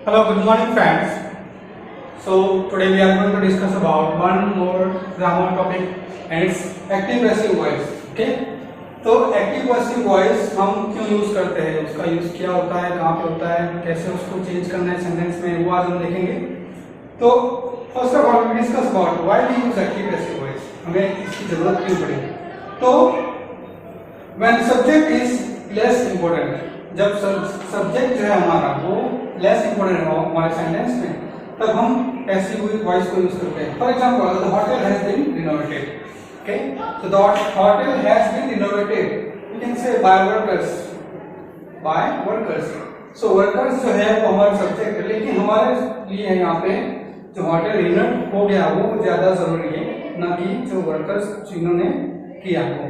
Hello, good morning friends. So today we are going to discuss about one more grammar topic and it's active passive voice. Okay? तो active passive voice हम क्यों use करते हैं, उसका use क्या होता है, कहाँ पे होता है, कैसे उसको चेंज करना है सेंटेंस में, वो आज हम देखेंगे। तो first of all we discuss about why we use active passive voice, हमें इसकी जरूरत क्यों पड़ी। तो when subject is less important, जब सब्जेक्ट जो है हमारा वो लेस इंपॉर्टेंट हो हमारे सेंटेंस में, तब हम पैसिव वॉइस को यूज करते हैं। For example, the hotel has been renovated. Okay, so the hotel has been renovated. You can say by workers. By workers. So workers जो है वो हमारा सब्जेक्ट है, लेकिन हमारे लिए यहाँ पे जो होटल रिनोवेट हो गया वो ज्यादा जरूरी है, ना कि जो वर्कर्स जिन्होंने किया हो।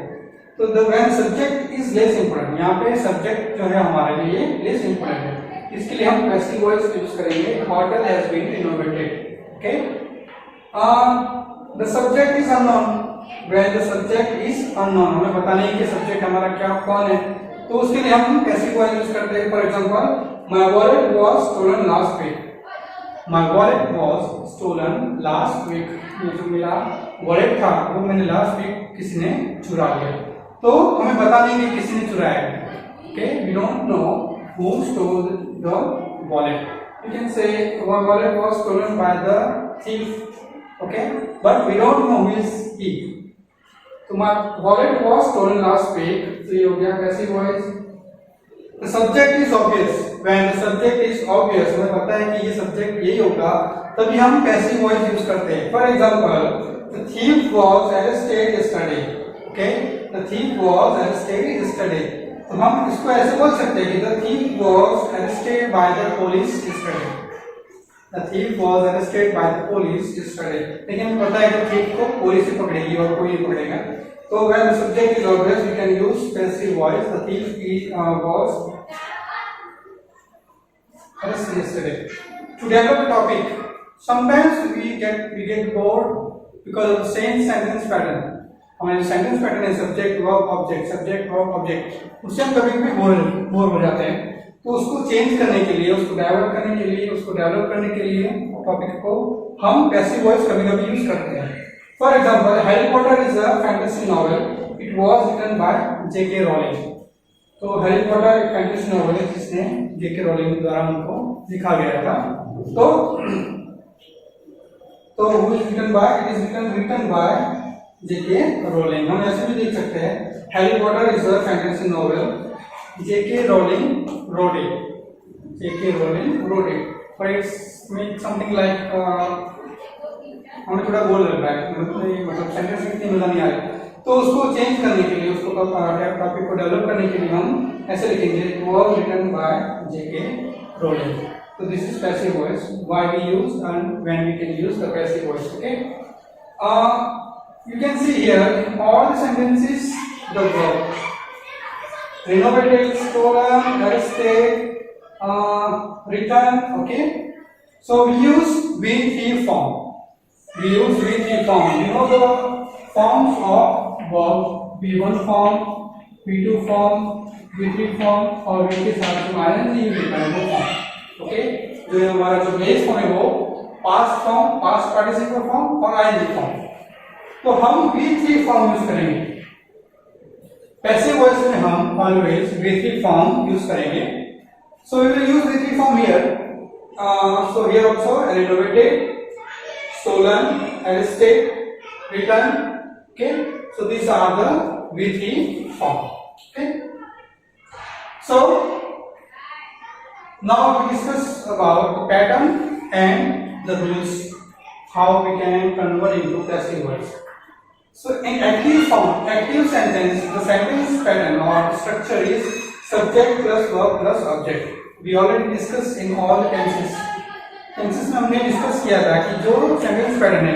तो the when subject is less important, यहाँ पे सब्जेक्ट जो है हमारे लिए less important है, इसके लिए हम पैसिव वॉइस यूज करेंगे। Hotel has been renovated. Okay, the subject is unknown. When the subject is unknown, हमें पता नहीं कि सब्जेक्ट हमारा क्या कौन है, तो उसके लिए हम पैसिव वॉइस यूज करते हैं। For example, my wallet was stolen last week. My wallet was stolen last week. ये जो मेरा वॉलेट था वो मैंने लास्ट वीक किसी ने चुरा लिया। तो हमें पता नहीं कि किसी ने चुराया है। Okay, we don't know who stole the wallet. You can say my wallet was stolen by the thief. Okay, but we don't know who is thief. तो my wallet was stolen last week. तो ये हो गया passive voice. The subject is obvious. When the subject is obvious, हमें पता है कि ये सब्जेक्ट यही होगा, तभी हम पैसिव वॉइस यूज करते हैं। For example, the thief was arrested yesterday. Okay, the thief was arrested yesterday. तो हम इसको ऐसे बोल सकते हैं कि the thief was arrested by the police yesterday. The thief was arrested by the police yesterday. लेकिन हमें पता है कि thief को पुलिस ही पकड़ेगी और कोई नहीं पकड़ेगा। तो when the subject is obvious, we can use passive voice. The thief was arrested yesterday. To develop a topic, sometimes we get bored because of the same sentence pattern. हमारे sentence pattern है subject verb object, उससे हम कभी भी bore हो जाते हैं। तो उसको चेंज करने के लिए, उसको डाइवर्ट करने के लिए, उसको डेवलप करने के लिए टॉपिक को हम पैसिव वॉइस कभी-कभी यूज करते हैं। For example, Harry Potter is a fantasy novel, it was written by J K Rowling. तो हैरी पॉटर एक फैंटेसी नॉवेल है जिसने जेके रॉलिंग द्वारा उनको लिखा गया था। तो who is written by, it is written by J K Rowling. हम ऐसे भी देख सकते हैं, Harry Potter is a fantasy novel, J.K. Rowling wrote it. J.K. Rowling wrote it. But it's mean something like हमें थोड़ा बोल लग रहा है, मतलब सेंटेंस में इतनी मजा नहीं आ रही। तो उसको चेंज करने के लिए, उसको टॉपिक को डेवलप करने के लिए हम ऐसे लिखेंगे, it was written by J.K. Rowling. So this is passive voice. Why we use and when we can use the passive voice. Okay. You can see here in all the sentences the verb. Renovated, stolen, arrested, return. Okay, so we use V3 form. We use V3 form. You know the forms of verb: V1 form, V2 form, V3 form और V के साथ जो ing dependent form. Okay, जो हमारा जो base form है वो past form, past participle form और ing form. तो हम V3 फॉर्म यूज करेंगे। पैसिव वॉइस में हम ऑलवेज V3 फॉर्म यूज करेंगे। So we will use V3 form here. So here also renovated, stolen, arrested, return. Okay, so these are the V3 form. Okay, so now we discuss about the pattern and the rules, how we can convert into passive voice. So in active form, active sentence, the sentence pattern or structure is subject plus verb plus object. We already discussed in all tenses. Tenses में हमने discuss किया था कि जो sentence pattern है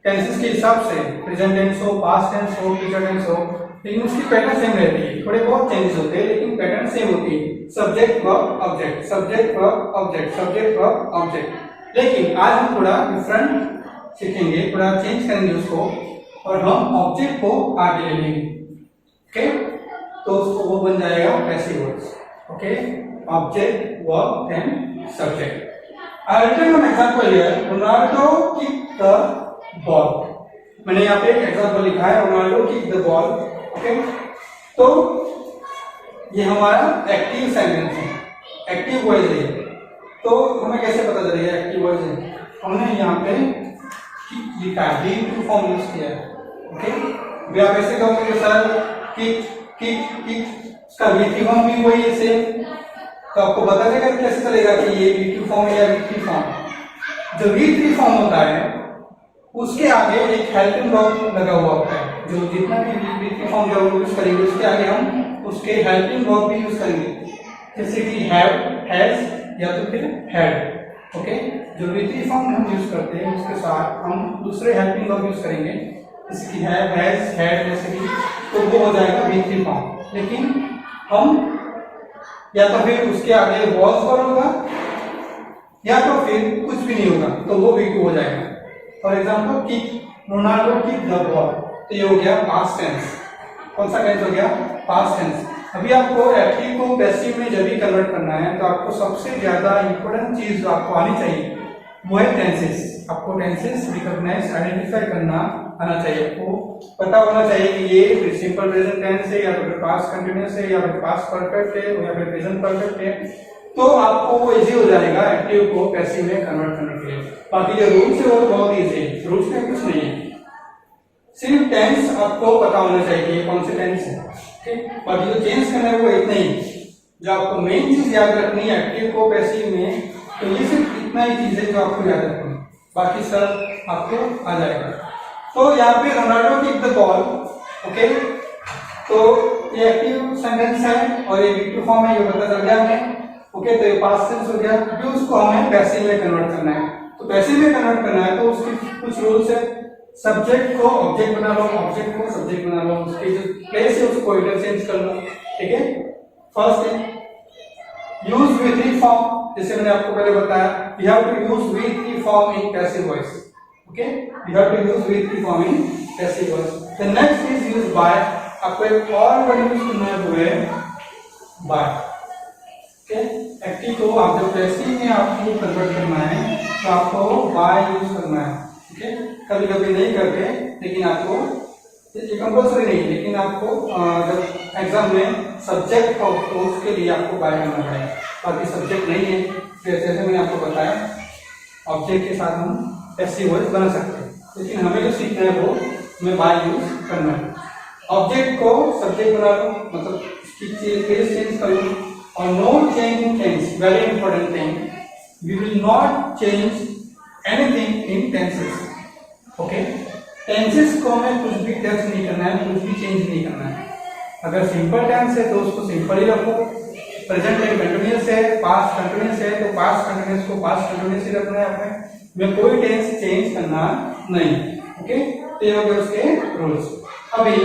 tenses के हिसाब से, प्रेजेंट टेंस हो, पास्ट टेंस हो, फ्यूचर टेंस हो, लेकिन उसकी पैटर्न सेम रहती है। थोड़े बहुत चेंजेस होते हैं लेकिन पैटर्न सेम होती है। Subject verb object, subject verb object, subject verb object. लेकिन आज हम थोड़ा डिफरेंट सीखेंगे, थोड़ा चेंज करेंगे उसको और हम ऑब्जेक्ट को आगे ले लेंगे। ओके, तो उसको वो बन जाएगा passive voice. Okay, object verb and subject. I written an example here, Ronaldo kick the ball. मैंने यहाँ पे एक एग्जांपल लिखा है, Ronaldo kick the ball. Okay, तो ये हमारा एक्टिव सेंटेंस है, एक्टिव वॉइस है। तो हमें कैसे पता चलेगा एक्टिव वॉइस है? हमने यहाँ पे किक लिखा है, V2 फॉर्म यूज किया है। ओके, वे आप ऐसे कहोगे सर किक किक किक, इसका V3 फॉर्म भी वही है सेम, तो आपको पता चलेगा कैसे चलेगा कि ये V2 फॉर्म है या V3 फॉर्म। जो V3 फॉर्म होता है उसके आगे एक हेल्पिंग वर्ब लगा हुआ होता है। जो जितना भी V3 फॉर्म जब यूज करेंगे उसके आगे हम उसके हेल्पिंग वर्ब भी यूज करेंगे, जैसे कि हैव, हैज या तो फिर हैड। ओके, जो V3 फॉर्म हम यूज करते हैं उसके साथ हम दूसरे हेल्पिंग वर्ब यूज करेंगे, जैसे कि हैव, हैज, हैड, जैसे कि, तो वो हो जाएगा V3 फॉर्म। लेकिन हम या तो फिर उसके आगे वॉज पर होगा या तो फिर कुछ भी नहीं होगा, तो वो V2 हो जाएगा। For example kick, Ronaldo kick the ball, तो ये हो गया पास्ट टेंस। कौन सा टेंस हो गया? Past tense. अभी आपको एक्टिव को पैसिव में जब भी कन्वर्ट करना है तो आपको सबसे ज्यादा इंपॉर्टेंट चीज जो आपको आनी चाहिए वो है टेंसेस। आपको टेंसेस रिकॉग्नाइज, आइडेंटिफाई करना आना चाहिए। आपको पता होना चाहिए कि ये सिंपल प्रेजेंट टेंस है या तो फिर पास्ट कंटिन्यूअस है या फिर पास्ट परफेक्ट है या फिर प्रेजेंट परफेक्ट है, तो आपको वो इजी हो जाएगा एक्टिव को पैसिव में कन्वर्ट करने के लिए। बाकी जो रूल्स है वो बहुत इजी है, रूल्स में कुछ नहीं है, सिर्फ टेंस आपको पता होना चाहिए कि कौन से टेंस है। ठीक, बाकी जो चेंज करना है वो इतना ही। जो आपको मेन चीज याद रखनी है एक्टिव को पैसिव में, तो ये सिर्फ इतना ही चीज है जो आपको याद रखनी है, बाकी सब आपको आ जाएगा। तो यहाँ पे Ronaldo kick the ball. Okay, तो ये एक्टिव सेंटेंस है और ये V2 फॉर्म है, ये पता चल गया हमें। ओके, तो ये पास्ट टेंस हो गया। अभी उसको हमें पैसिव में कन्वर्ट करना है, तो पैसिव में कन्वर्ट करना है तो उसकी कुछ रूल्स है। सब्जेक्ट को ऑब्जेक्ट बना लो, ऑब्जेक्ट को सब्जेक्ट बना लो, उसकी जो प्लेस है उसको इंटरचेंज कर लो। ठीक है, first thing use V3 form, जैसे मैंने आपको पहले बताया, we have to use V3 form in passive voice. Okay, we have to use V3 form in passive voice. The next is use by. आपको एक और वर्ड यूज करना है वो है बाय। ओके, एक्टिव को आप जब पैसिव में आपको कन्वर्ट करना है तो आपको बाय यूज करना है। ओके, कभी कभी नहीं करते, लेकिन आपको ये कंपल्सरी नहीं, लेकिन आपको जब एग्जाम में सब्जेक्ट हो तो उसके लिए आपको बाय करना पड़ेगा। बाकी सब्जेक्ट नहीं है, जैसे मैंने आपको बताया ऑब्जेक्ट के साथ हम पैसिव वॉइस बना सकते हैं, लेकिन हमें जो सीखना है वो हमें बाय यूज करना है। ऑब्जेक्ट को सब्जेक्ट बना लो, मतलब इसकी केस चेंज कर लो, और no change in tense, very important thing, we will not change anything in tenses. Okay, tenses को हमें कुछ भी टच नहीं करना है, कुछ भी चेंज नहीं करना है। अगर सिंपल टेंस है तो उसको सिंपल ही रखो, प्रेजेंट टेंस कंटिन्यूअस है, पास्ट कंटिन्यूअस है तो पास्ट कंटिन्यूअस को पास्ट कंटिन्यूअस ही रखना है अपने में, कोई टेंस चेंज करना नहीं। ओके, तो ये हो गए उसके रूल्स। अभी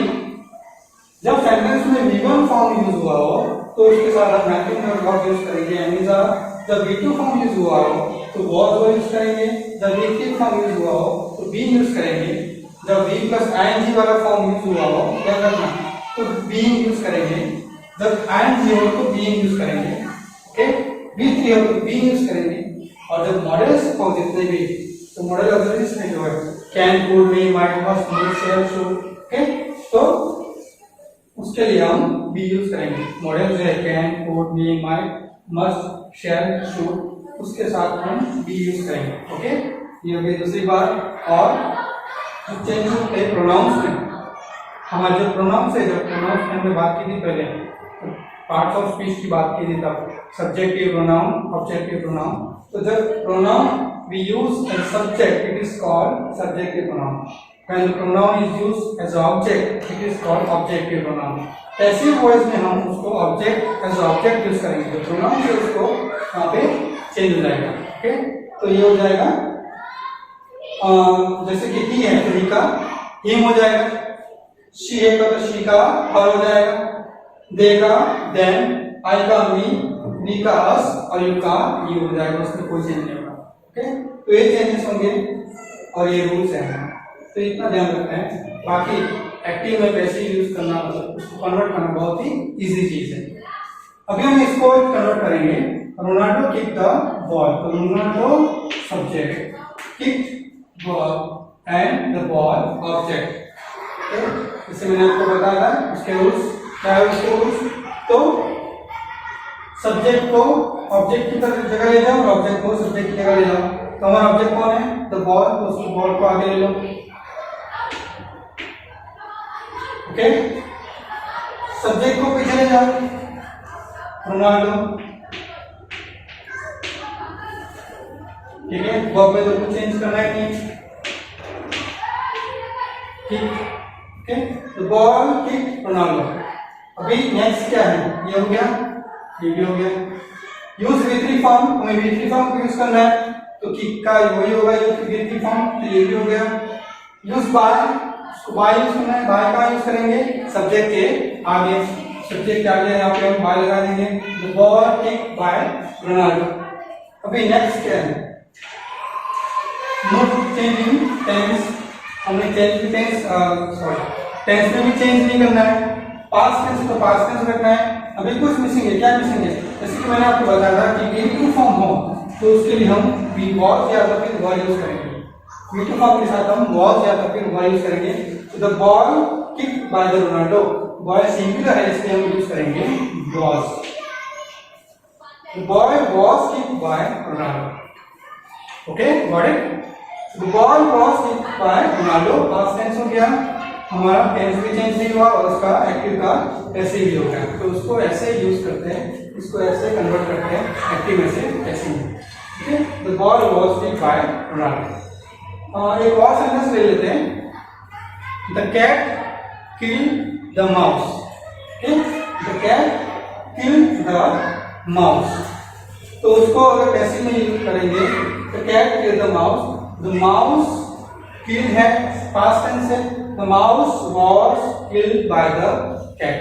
जब सेंटेंस में V1 फॉर्म यूज हुआ हो तो उसके साथ हम हेल्पिंग वर्ब यूज करेंगे, यानी जब V2 फॉर्म यूज हुआ हो तो was को यूज करेंगे, जब V3 फॉर्म यूज हुआ हो तो be यूज करेंगे, जब V प्लस ing वाला फॉर्म यूज हुआ हो क्या करना तो being यूज करेंगे, जब ing हो तो being यूज करेंगे। ओके, V3 हो तो being यूज करेंगे, और जब मॉडल्स हो जितने भी तो मॉडल ऑक्सिलरीज में जो है can, could, may, might, must, will, shall, should. Okay, तो उसके लिए हम बी यूज करेंगे। मॉडल जो है can, could, may, might, must, shall, should, उसके साथ हम बी यूज करेंगे। ओके, ये हो गई दूसरी बात। और जो चेंज होते हैं प्रोनाउंस में, हमारे जो प्रोनाउंस है, जब प्रोनाउंस में हमने बात की थी पहले, पार्ट्स ऑफ स्पीच की बात की थी तब सब्जेक्टिव प्रोनाउन, ऑब्जेक्टिव प्रोनाउन, तो जब pronoun we use as subject it is called subjective pronoun. When the pronoun is used as object it is called objective pronoun. Passive voice में हम उसको ऑब्जेक्ट एज ऑब्जेक्ट यूज करेंगे, तो pronoun से उसको वहां पे चेंज हो जाएगा। ओके, तो ये हो जाएगा जैसे कि ही है तो ही का हिम हो जाएगा, शी है तो शी का हर हो जाएगा, दे का देम, आई का मी, वी का अस और यू का यू हो जाएगा, उसमें कोई चेंज नहीं होगा। ओके, तो ये चेंजेस होंगे और ये रूल्स हैं, तो इतना ध्यान रखना है। बाकी एक्टिव में पैसिव यूज करना, मतलब उसको कन्वर्ट करना बहुत ही इजी चीज है। अभी हम इसको कन्वर्ट करेंगे रोनाल्डो किक द बॉल, तो Ronaldo subject, kick ball and the ball object. जैसे मैंने आपको बताया था उसके रूल्स क्या है, उसके रूल्स। तो सब्जेक्ट को ऑब्जेक्ट की तरह जगह ले जाओ और ऑब्जेक्ट को सब्जेक्ट की जगह ले जाओ। तो हमारा ऑब्जेक्ट कौन है, द बॉल, तो उसको बॉल को आगे ले लो। ओके, सब्जेक्ट को पीछे ले जाओ, रोनाल्डो। ठीक है, वर्ब में तो कुछ चेंज करना है नहीं। ठीक, okay, the ball kick Ronaldo. अभी नेक्स्ट क्या है, ये हो गया, ये भी हो गया। यूज V3 फॉर्म, हमें V3 फॉर्म को यूज करना है, तो किक का वही होगा V3 फॉर्म, तो ये भी हो गया। यूज बाय, उसको बाय यूज करना है, बाय का यूज करेंगे सब्जेक्ट के आगे, सब्जेक्ट के आगे यहाँ पे हम बाय लगा देंगे, the ball kick by Ronaldo. अभी नेक्स्ट क्या है, नोट चेंजिंग टेंस, हमें टेंस में भी चेंज नहीं करना है। पास्ट टेंस तो पास्ट टेंस रखना है। अभी कुछ मिसिंग है, क्या मिसिंग है, जैसे कि मैंने आपको बताया था कि V2 फॉर्म हो तो उसके लिए हम वी वॉज या तो फिर वर यूज करेंगे। V2 फॉर्म के साथ हम वॉज या तो फिर वर यूज करेंगे। तो the ball kick by the Ronaldo, boy singular है इसलिए हम यूज करेंगे was. The boy was kick by Ronaldo. Okay, got it. The ball was kick by Ronaldo, past tense हो गया, हमारा टेंस भी चेंज नहीं हुआ और उसका एक्टिव का ऐसे ही हो गया। तो उसको ऐसे यूज करते हैं, इसको ऐसे कन्वर्ट करते हैं एक्टिव में से ऐसे ही। Okay, the ball was kicked by Ronaldo. एक और सेंटेंस ले लेते हैं, the cat killed the mouse. Okay, the cat killed the mouse, तो उसको अगर पैसिव में यूज करेंगे, the cat killed the mouse, the mouse killed है पास्ट टेंस है, the mouse was killed by the cat,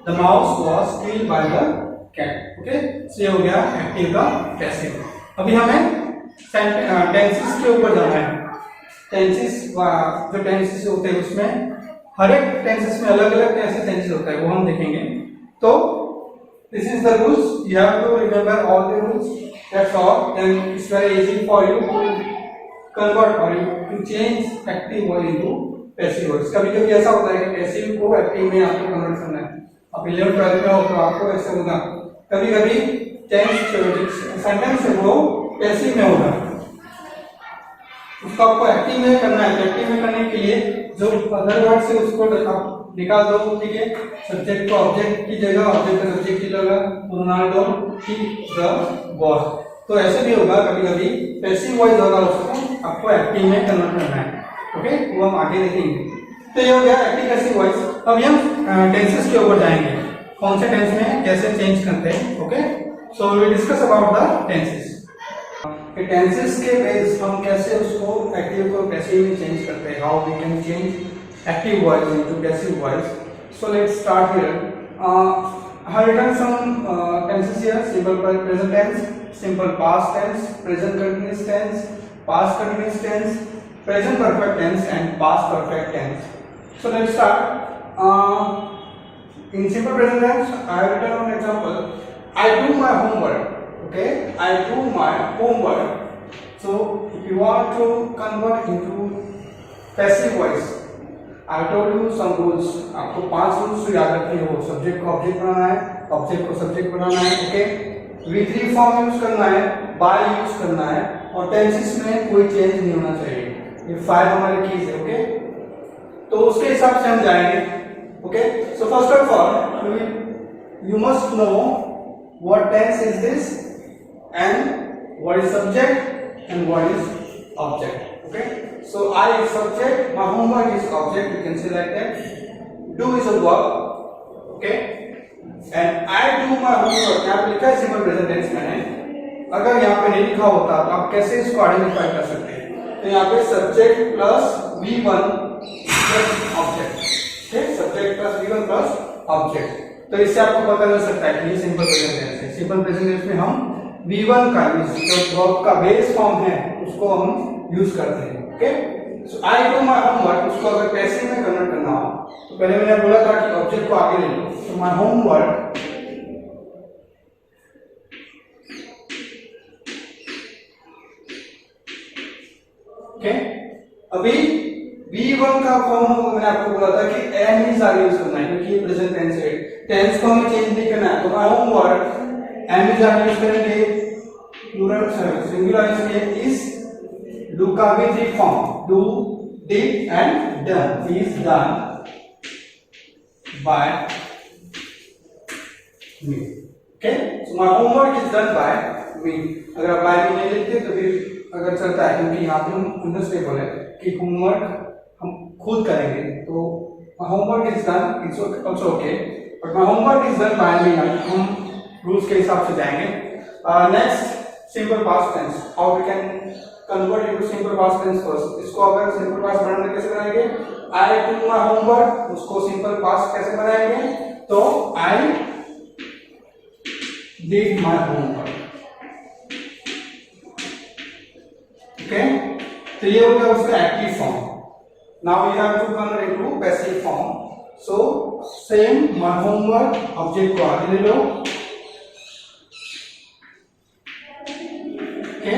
the mouse was killed by the cat। Okay, ये हो गया एक्टिव का पैसिव। अभी हमें टेंसेस के ऊपर जाना है। टेंसेस, जो टेंसेस होते हैं उसमें हर एक टेंसेस में अलग अलग कैसे टेंसेस होता है वो हम देखेंगे। तो this is the rules, you have to remember all the rules, that's all, then it's very easy for you to convert और to change active word into passive words. कभी कभी ऐसा होता है कि पैसिव को एक्टिव में आपको कन्वर्ट करना है। आप 11th 12th में हो तो आपको ऐसा होगा, कभी कभी सेंटेंस है वो पैसिव में होगा, उसको आपको एक्टिव में करना है। एक्टिव में करने के लिए जो अदर वर्ड से उसको आप निकाल दो। ठीक है, सब्जेक्ट को ऑब्जेक्ट की जगह, ऑब्जेक्ट को सब्जेक्ट की जगह, रोनाल्डो किक द बॉल। तो ऐसे भी होगा, कभी कभी पैसिव वॉइस होगा, उसको आपको एक्टिव में कन्वर्ट करना है। ओके, वो हम आगे देखेंगे। तो ये हो गया एक्टिव पैसिव वॉइस। अब हम टेंसेस के ऊपर जाएंगे, कौन से टेंस में कैसे चेंज करते हैं। Okay, so we will discuss about the tenses. Tenses के बेस हम कैसे उसको एक्टिव को पैसिव में चेंज करते हैं, how we can change active voice into passive voice. So let's start here. I have written some tenses here: simple present tense, simple past tense, present continuous tense, past continuous tense, present perfect tense, and past perfect tense. So let's start. In simple present tense, I have written one example: I do my homework. Okay, I do my homework. So if you want to convert into passive voice, I told you some rules. आपको 5 rules तो याद रखने हो। Subject को object बनाना है, object को subject बनाना है। Okay, V3 form use करना है, बाय यूज करना है, और टेंसेस में कोई चेंज नहीं होना चाहिए। ये 5 हमारे कीज है। ओके, तो उसके हिसाब से हम जाएंगे। Okay, so first of all you must know what tense is this and what is subject and what is object. Okay, so I is subject, my homework is object, you can say like that. Do is a verb, okay, and I do my homework। यहाँ पे लिखा है simple present tense मैंने, अगर यहाँ पे नहीं लिखा होता तो आप कैसे इसको आइडेंटिफाई कर सकते हैं। तो यहाँ पे subject plus V1 plus object, ठीक, subject plus V1 plus object. तो इससे आपको पता चल सकता है कि ये सिंपल प्रेजेंट टेंस है। सिंपल प्रेजेंट टेंस में हम V1 का जो वर्ब का बेस फॉर्म है उसको हम यूज करते हैं। Okay, so I do my homework, उसको अगर पैसिव में कन्वर्ट करना हो तो पहले मैंने बोला था कि ऑब्जेक्ट को आगे ले लो। तो माय होमवर्क ओके, अभी V1 का फॉर्म मैंने आपको बोला था कि एम इज आर यूज करना है क्योंकि ये प्रेजेंट टेंस है, टेंस को हमें चेंज नहीं करना है, तो my homework am is are use करेंगे, प्लूरल सिंगुलर इसलिए इज डू का भी three form, do, did and done, is done by me. Okay, so my homework is done by me. अगर आप बाय मी नहीं लिखते तो फिर अगर चलता है, क्योंकि यहाँ पे हम अंडरस्टेबल है कि होमवर्क हम खुद करेंगे, तो my homework is done, it's also okay, but my homework is done by me, हम रूल्स के हिसाब से जाएंगे। Next simple past tense, how we can convert into simple past tense first. इसको अगर सिंपल पास्ट बनाना कैसे बनाएंगे, आई डू माय होमवर्क, उसको सिंपल पास्ट कैसे बनाएंगे, तो I did my homework. Okay, तो ये हो गया उसका active form. Now we have to convert into passive form, so same my homework object को आगे ले लो, ओके,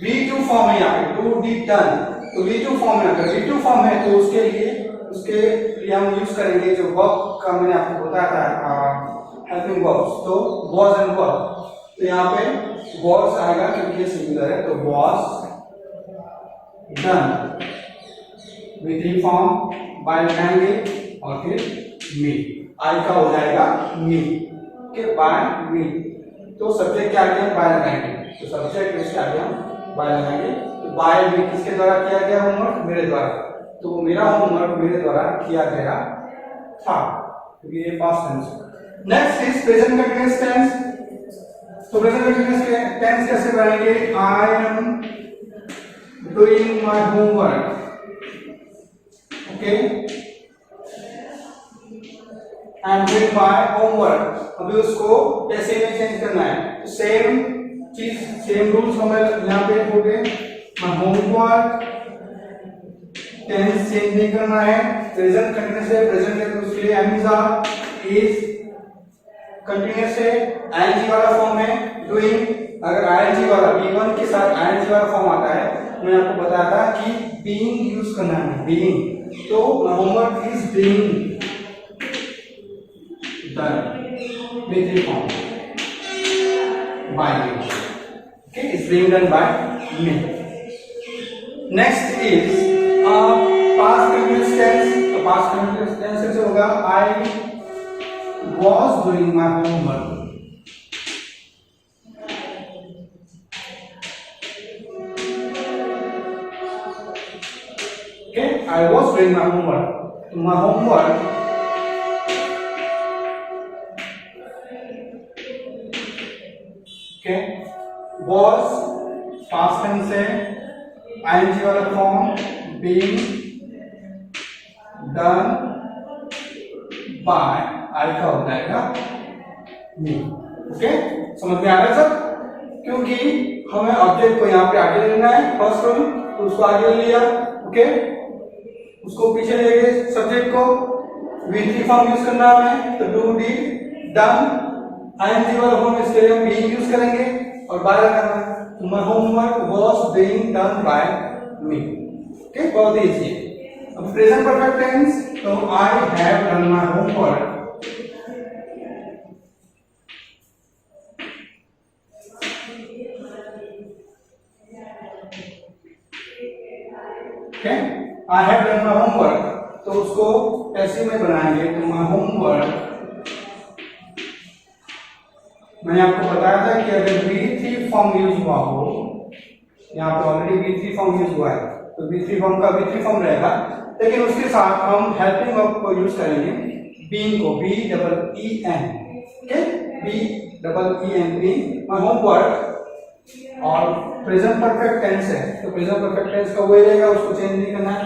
V2 फॉर्म है यहाँ पे, डू डिड डन, तो V2 फॉर्म है, अगर V2 फॉर्म है तो उसके लिए हम यूज करेंगे जो वर्ब का मैंने आपको बताया था, हेल्पिंग वर्ब्स, तो was एंड were, तो यहाँ पे was आएगा क्योंकि ये सिंगुलर है, तो was done, V3 form by लगाएंगे और फिर मी, आई का हो जाएगा मी, ओके, बाय मी, तो सब्जेक्ट के आगे हम बाय लगाएंगे, तो सब्जेक्ट इसके आगे हम बाय लगाएंगे, तो बाय मी किसके द्वारा किया गया होमवर्क, मेरे द्वारा, तो मेरा होमवर्क मेरे द्वारा किया गया था, क्योंकि ये पास्ट टेंस है। Next is present continuous tense, तो प्रेजेंट कंटीन्यूअस टेंस कैसे बनाएंगे, I am doing my homework, okay, I am doing my homework, अभी उसको कैसे में चेंज करना है, तो सेम चीज, सेम रूल्स हमें यहाँ पे हो गए, माय होमवर्क, टेंस चेंज नहीं करना है, प्रेजेंट कंटीन्यूअस है, प्रेजेंट है तो उसके लिए am is are, is continuous है, आईएनजी वाला फॉर्म है, डूइंग, अगर आईएनजी वाला B1 के साथ आईएनजी वाला फॉर्म आता है, मैंने आपको बताया था कि बीइंग यूज करना है, बीइंग, तो homework is being done with the form by me, okay, it's being done by me. Next is past continuous tense, तो past continuous tense कैसे होगा, I was doing my homework, okay, I was doing my homework, तो my homework okay, was past tense है, ing वाला form, being done by, आई का हो जाएगा me, okay, समझ में आ रहा है सब, क्योंकि हमें ऑब्जेक्ट को यहाँ पे आगे लेना है, फर्स्ट वन, तो उसको आगे ले लिया, ओके, उसको पीछे ले गए, सब्जेक्ट को V3 फॉर्म यूज करना है, तो डू डिड डन, आईएनजी वाला फॉर्म इसके लिए हम बीइंग यूज करेंगे और बाय लगाना है, तो my homework was being done by me, okay, बहुत इजी है। अब प्रेजेंट परफेक्ट टेंस, तो I have done my homework, okay, I have done my homework, तो उसको पैसिव में बनाएंगे, तो माय होमवर्क, मैंने आपको बताया था कि अगर V3 फॉर्म यूज हुआ हो, यहाँ पे ऑलरेडी V3 फॉर्म यूज हुआ है, तो V3 फॉर्म का V3 फॉर्म रहेगा, लेकिन उसके साथ हम हेल्पिंग वर्ब को यूज करेंगे, बीइंग को, B-E-E-N, okay, B-E-E-N, being, my homework, और प्रेजेंट परफेक्ट टेंस है, तो प्रेजेंट परफेक्ट टेंस का वही रहेगा, उसको चेंज नहीं करना है,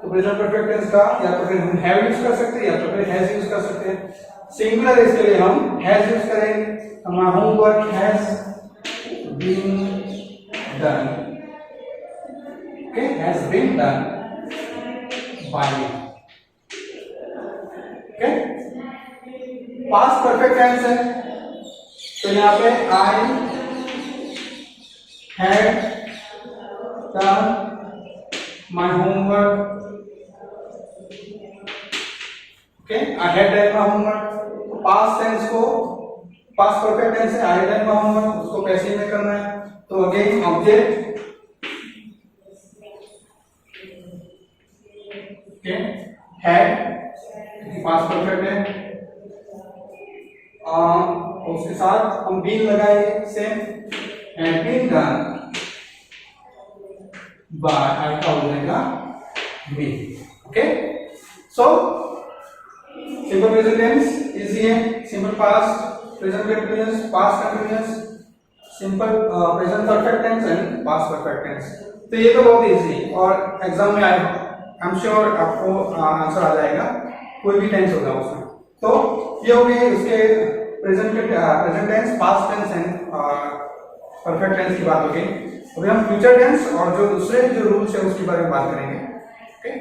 तो प्रेजेंट परफेक्ट टेंस का या तो फिर हम हैव यूज कर सकते हैं या तो फिर हैज यूज कर सकते हैं, सिंगुलर इसके लिए हम हैज यूज करेंगे, my homework has been done, okay, has been done by me, okay, past perfect tense है, तो यहाँ पे I had done my homework. Okay, I had done my homework. Past tense को past perfect tense है, I had done my homework, उसको passive में करना है, तो again object, okay, had past perfect है, उसके साथ हम बीन लगाएंगे same, and been done by I का हो जाएगा been. Okay, so simple present tense easy है, simple past present continuous, past continuous, simple present perfect tense and past perfect tense. तो ये तो बहुत इजी है और एग्जाम में आई एम श्योर आपको आंसर आ जाएगा, कोई भी टेंस होगा उसमें। तो ये हो गए उसके present tense, past tense and perfect tense की बात हो गई। अभी हम फ्यूचर टेंस और जो दूसरे जो रूल्स है उसके बारे में बात करेंगे। ओके।